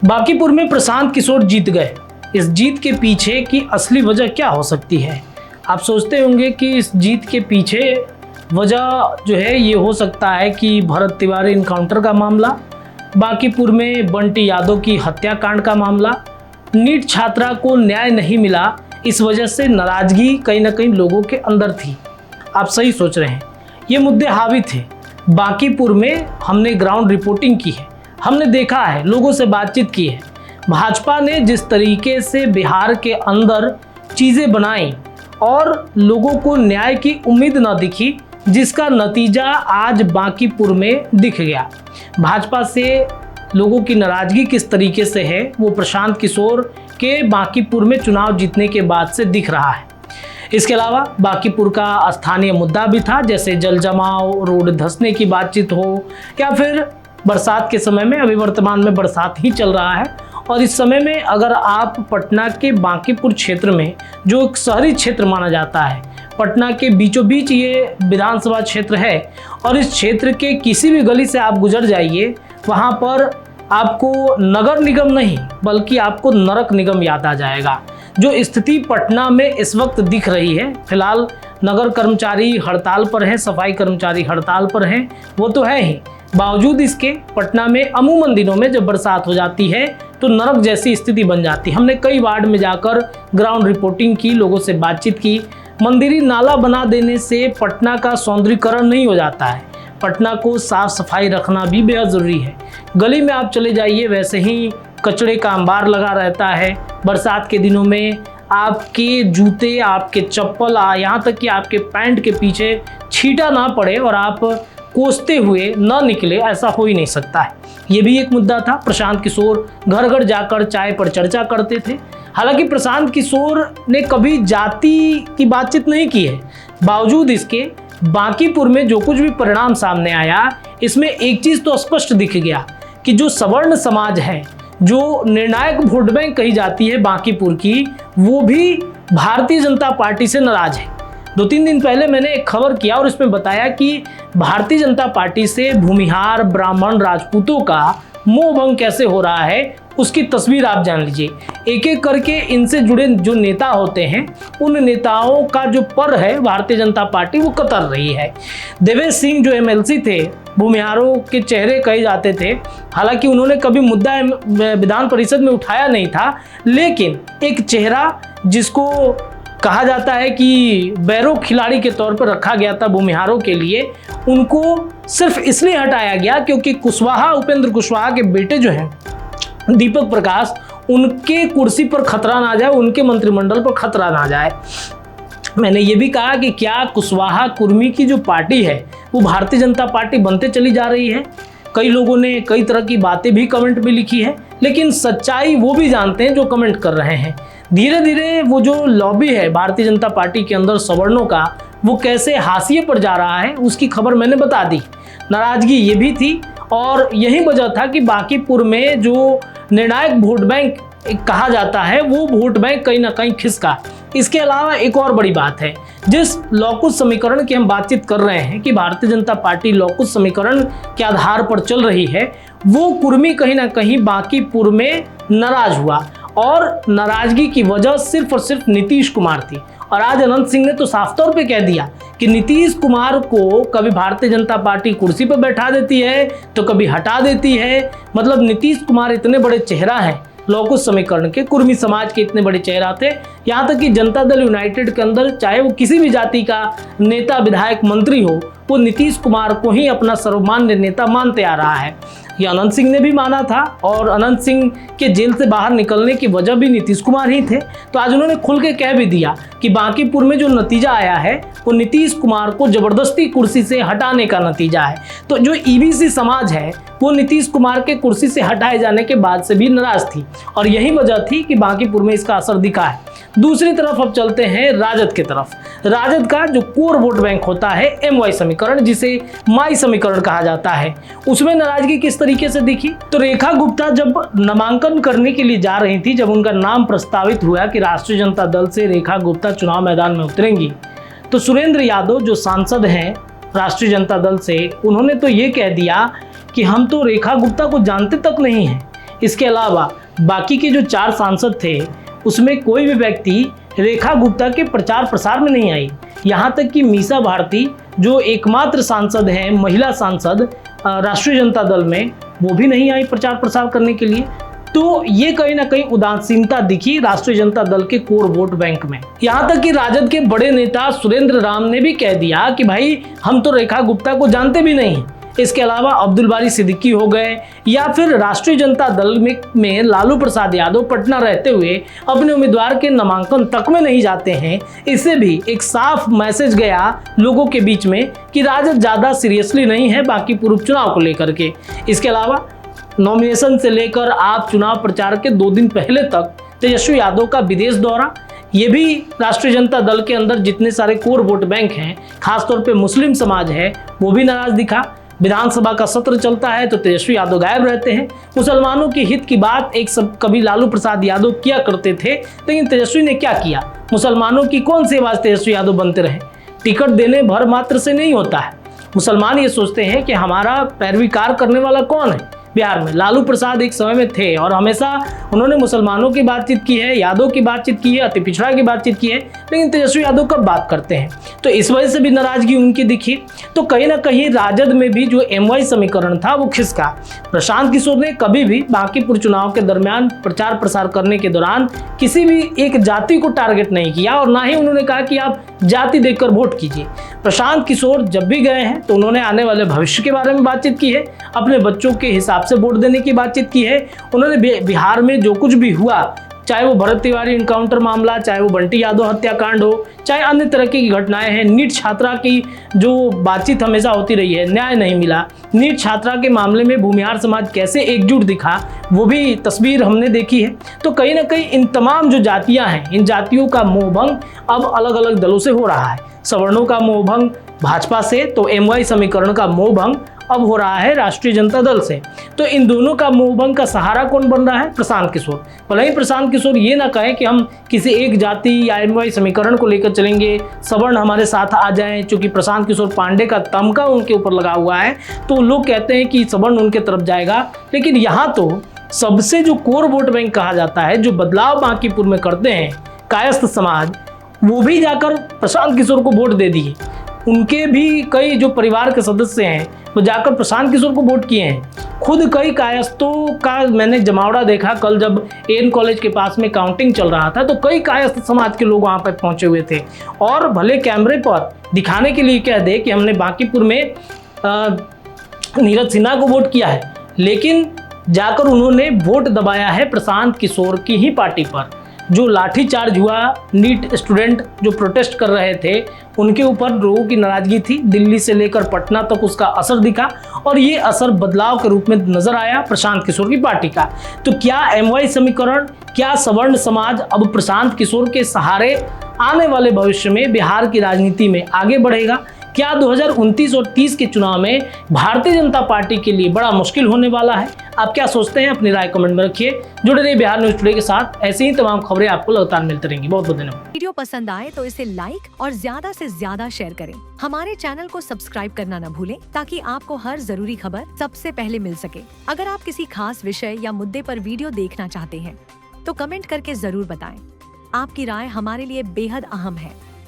बांकीपुर में प्रशांत किशोर जीत गए। इस जीत के पीछे की असली वजह क्या हो सकती है? आप सोचते होंगे कि इस जीत के पीछे वजह जो है ये हो सकता है कि भरत तिवारी इनकाउंटर का मामला, बांकीपुर में बंटी यादव की हत्याकांड का मामला, नीट छात्रा को न्याय नहीं मिला, इस वजह से नाराजगी कहीं ना कहीं लोगों के अंदर थी। आप सही सोच रहे हैं, ये मुद्दे हावी थे। बांकीपुर में हमने ग्राउंड रिपोर्टिंग की है, हमने देखा है, लोगों से बातचीत की है। भाजपा ने जिस तरीके से बिहार के अंदर चीज़ें बनाई और लोगों को न्याय की उम्मीद न दिखी, जिसका नतीजा आज बांकीपुर में दिख गया। भाजपा से लोगों की नाराजगी किस तरीके से है वो प्रशांत किशोर के बांकीपुर में चुनाव जीतने के बाद से दिख रहा है। इसके अलावा बांकीपुर का स्थानीय मुद्दा भी था, जैसे जल जमाव, रोड धंसने की बातचीत हो, या फिर बरसात के समय में, अभी वर्तमान में बरसात ही चल रहा है और इस समय में अगर आप पटना के बांकीपुर क्षेत्र में, जो एक शहरी क्षेत्र माना जाता है, पटना के बीचों बीच ये विधानसभा क्षेत्र है और इस क्षेत्र के किसी भी गली से आप गुजर जाइए, वहाँ पर आपको नगर निगम नहीं बल्कि आपको नरक निगम याद आ जाएगा। जो स्थिति पटना में इस वक्त दिख रही है, फिलहाल नगर कर्मचारी हड़ताल पर हैं, सफाई कर्मचारी हड़ताल पर हैं, वो तो है ही, बावजूद इसके पटना में अमूमन दिनों में जब बरसात हो जाती है तो नरक जैसी स्थिति बन जाती है। हमने कई वार्ड में जाकर ग्राउंड रिपोर्टिंग की, लोगों से बातचीत की। मंदिरी नाला बना देने से पटना का सौंदर्यीकरण नहीं हो जाता है, पटना को साफ सफाई रखना भी बेहद ज़रूरी है। गली में आप चले जाइए, वैसे ही कचड़े का अंबार लगा रहता है। बरसात के दिनों में आपके जूते, आपके चप्पल, यहाँ तक कि आपके पैंट के पीछे छींटा ना पड़े और आप कोसते हुए न निकले, ऐसा हो ही नहीं सकता है। ये भी एक मुद्दा था। प्रशांत किशोर घर घर जाकर चाय पर चर्चा करते थे। हालांकि प्रशांत किशोर ने कभी जाति की बातचीत नहीं की है, बावजूद इसके बांकीपुर में जो कुछ भी परिणाम सामने आया, इसमें एक चीज़ तो स्पष्ट दिख गया कि जो सवर्ण समाज है, जो निर्णायक वोट बैंक कही जाती है बांकीपुर की, वो भी भारतीय जनता पार्टी से नाराज है। 2-3 दिन पहले मैंने एक खबर किया और इसमें बताया कि भारतीय जनता पार्टी से भूमिहार, ब्राह्मण, राजपूतों का मोह भंग कैसे हो रहा है, उसकी तस्वीर आप जान लीजिए। एक एक करके इनसे जुड़े जो नेता होते हैं, उन नेताओं का जो पर है भारतीय जनता पार्टी, वो कतर रही है। देवेश सिंह जो MLC थे, भूमिहारों के चेहरे कहे जाते थे, हालांकि उन्होंने कभी मुद्दा विधान परिषद में उठाया नहीं था, लेकिन एक चेहरा जिसको कहा जाता है कि बैरो खिलाड़ी के तौर पर रखा गया था भूमिहारों के लिए, उनको सिर्फ इसलिए हटाया गया क्योंकि कुशवाहा, उपेंद्र कुशवाहा के बेटे जो हैं दीपक प्रकाश, उनके कुर्सी पर खतरा ना जाए, उनके मंत्रिमंडल पर खतरा ना जाए। मैंने ये भी कहा कि क्या कुशवाहा कुर्मी की जो पार्टी है वो भारतीय जनता पार्टी बनते चली जा रही है? कई लोगों ने कई तरह की बातें भी कमेंट में लिखी है, लेकिन सच्चाई वो भी जानते हैं जो कमेंट कर रहे हैं। धीरे धीरे वो जो लॉबी है भारतीय जनता पार्टी के अंदर सवर्णों का, वो कैसे हाशिए पर जा रहा है, उसकी खबर मैंने बता दी। नाराजगी ये भी थी और यही वजह था कि बांकीपुर में जो निर्णायक वोट बैंक कहा जाता है, वो वोट बैंक कहीं ना कहीं खिसका। इसके अलावा एक और बड़ी बात है, जिस लॉकुश समीकरण की हम बातचीत कर रहे हैं कि भारतीय जनता पार्टी लॉकुश समीकरण के आधार पर चल रही है, वो कुर्मी कहीं ना कहीं बांकीपुर में नाराज हुआ और नाराजगी की वजह सिर्फ और सिर्फ नीतीश कुमार थी। और आज अनंत सिंह ने तो साफ तौर पे कह दिया कि नीतीश कुमार को कभी भारतीय जनता पार्टी कुर्सी पर बैठा देती है तो कभी हटा देती है। मतलब नीतीश कुमार इतने बड़े चेहरा हैं लॉकुश समीकरण के, कुर्मी समाज के इतने बड़े चेहरा थे, यहाँ तक कि जनता दल यूनाइटेड के अंदर चाहे वो किसी भी जाति का नेता, विधायक, मंत्री हो, वो नीतीश कुमार को ही अपना सर्वमान्य नेता मानते आ रहा है। ये अनंत सिंह ने भी माना था और अनंत सिंह के जेल से बाहर निकलने की वजह भी नीतीश कुमार ही थे। तो आज उन्होंने खुल के कह भी दिया कि बांकीपुर में जो नतीजा आया है वो नीतीश कुमार को जबरदस्ती कुर्सी से हटाने का नतीजा है। तो जो EBC समाज है वो नीतीश कुमार के कुर्सी से हटाए जाने के बाद से भी नाराज थी और यही वजह थी कि बांकीपुर में इसका असर दिखा है। दूसरी तरफ अब चलते हैं राजद की तरफ। राजद का जो कोर वोट बैंक होता है MY समीकरण, जिसे माई समीकरण कहा जाता है, उसमें नाराजगी किस तरीके से दिखी? तो रेखा गुप्ता जब नामांकन करने के लिए जा रही थी, जब उनका नाम प्रस्तावित हुआ कि राष्ट्रीय जनता दल से रेखा गुप्ता चुनाव मैदान में उतरेंगी, तो सुरेंद्र यादव जो सांसद हैं राष्ट्रीय जनता दल से, उन्होंने तो ये कह दिया कि हम तो रेखा गुप्ता को जानते तक नहीं हैं, इसके अलावा बाकी के जो 4 सांसद थे उसमें कोई भी व्यक्ति रेखा गुप्ता के प्रचार प्रसार में नहीं आई। यहाँ तक कि मीसा भारती जो एकमात्र सांसद हैं, महिला सांसद राष्ट्रीय जनता दल में, वो भी नहीं आई प्रचार प्रसार करने के लिए। तो ये कहीं ना कहीं उदासीनता दिखी राष्ट्रीय जनता दल के कोर वोट बैंक में। यहाँ तक कि राजद के बड़े नेता सुरेंद्र राम ने भी कह दिया कि भाई हम तो रेखा गुप्ता को जानते भी नहीं। इसके अलावा अब्दुल बारी सिद्दीकी हो गए या फिर राष्ट्रीय जनता दल में लालू प्रसाद यादव पटना रहते हुए अपने उम्मीदवार के नामांकन तक में नहीं जाते हैं। इससे भी एक साफ मैसेज गया लोगों के बीच में कि राजद ज़्यादा सीरियसली नहीं है बाकी पूर्व चुनाव को लेकर के। इसके अलावा नॉमिनेशन से लेकर आप चुनाव प्रचार के 2 दिन पहले तक तेजस्वी यादव का विदेश दौरा, ये भी राष्ट्रीय जनता दल के अंदर जितने सारे कोर वोट बैंक हैं, खासतौर पे मुस्लिम समाज है, वो भी नाराज दिखा। विधानसभा का सत्र चलता है तो तेजस्वी यादव गायब रहते हैं। मुसलमानों के हित की बात कभी लालू प्रसाद यादव किया करते थे, लेकिन तेजस्वी ने क्या किया? मुसलमानों की कौन सी आवाज़ तेजस्वी यादव बनते रहे? टिकट देने भर मात्र से नहीं होता है। मुसलमान ये सोचते हैं कि हमारा पैरवीकार करने वाला कौन है। बिहार में लालू प्रसाद एक समय में थे और हमेशा उन्होंने मुसलमानों की बातचीत की है, यादव की बातचीत की है, अति पिछड़ा की बातचीत की है, लेकिन तेजस्वी यादव कब बात करते हैं? तो इस वजह से भी नाराजगी उनकी दिखी। तो कहीं ना कहीं राजद में भी जो MY समीकरण था वो खिसका। प्रशांत किशोर ने कभी भी बांकीपुर चुनाव के दरमियान प्रचार प्रसार करने के दौरान किसी भी एक जाति को टारगेट नहीं किया और ना ही उन्होंने कहा कि आप जाति देखकर वोट कीजिए। प्रशांत किशोर जब भी गए हैं तो उन्होंने आने वाले भविष्य के बारे में बातचीत की है, अपने बच्चों के हिसाब से वोट देने की बातचीत की है। उन्होंने बिहार में जो कुछ भी हुआ, चाहे वो भरत तिवारी इनकाउंटर मामला, चाहे वो बंटी यादव हत्याकांड हो, चाहे अन्य तरह की घटनाएं हैं, नीट छात्रा की जो बातचीत हमेशा होती रही है, न्याय नहीं मिला, नीट छात्रा के मामले में भूमिहार समाज कैसे एकजुट दिखा, वो भी तस्वीर हमने देखी है। तो कहीं ना कहीं इन तमाम जो जातियां हैं, इन जातियों का मोहभंग अब अलग अलग दलों से हो रहा है। सवर्णों का मोहभंग भाजपा से, तो MY समीकरण का मोहभंग अब हो रहा है राष्ट्रीय जनता दल से। तो इन दोनों का मोहभंग का सहारा कौन बन रहा है? प्रशांत किशोर। भले ही प्रशांत किशोर ये ना कहें कि हम किसी एक जाति या MY समीकरण को लेकर चलेंगे, सवर्ण हमारे साथ आ जाएं, क्योंकि प्रशांत किशोर पांडे का तमगा उनके ऊपर लगा हुआ है, तो लोग कहते हैं कि सवर्ण उनके तरफ जाएगा। लेकिन यहाँ तो सबसे जो कोर वोट बैंक कहा जाता है, जो बदलाव बांकीपुर में करते हैं कायस्थ समाज, वो भी जाकर प्रशांत किशोर को वोट दे दिए। उनके भी कई जो परिवार के सदस्य हैं वो जाकर प्रशांत किशोर को वोट किए हैं। खुद कई कायस्थों का मैंने जमावड़ा देखा। कल जब AN कॉलेज के पास में काउंटिंग चल रहा था तो कई कायस्थ समाज के लोग वहाँ पर पहुँचे हुए थे और भले कैमरे पर दिखाने के लिए कह दे कि हमने बांकीपुर में नीरज सिन्हा को वोट किया है, लेकिन जाकर उन्होंने वोट दबाया है प्रशांत किशोर की ही पार्टी पर। जो लाठीचार्ज हुआ, नीट स्टूडेंट जो प्रोटेस्ट कर रहे थे उनके ऊपर लोगों की नाराजगी थी, दिल्ली से लेकर पटना तक उसका असर दिखा और ये असर बदलाव के रूप में नजर आया प्रशांत किशोर की पार्टी का। तो क्या MY समीकरण, क्या सवर्ण समाज अब प्रशांत किशोर के सहारे आने वाले भविष्य में बिहार की राजनीति में आगे बढ़ेगा? क्या 2029 और 30 के चुनाव में भारतीय जनता पार्टी के लिए बड़ा मुश्किल होने वाला है? आप क्या सोचते हैं? अपनी राय कमेंट में रखिए। जुड़े रहिए बिहार न्यूज टुडे के साथ, ऐसे ही तमाम खबरें आपको लगातार मिलती रहेंगी। बहुत बहुत धन्यवाद। वीडियो पसंद आए तो इसे लाइक और ज्यादा से ज्यादा शेयर करें। हमारे चैनल को सब्सक्राइब करना न भूलें ताकि आपको हर जरूरी खबर सबसे पहले मिल सके। अगर आप किसी खास विषय या मुद्दे पर वीडियो देखना चाहते हैं तो कमेंट करके जरूर बताएं। आपकी राय हमारे लिए बेहद अहम है।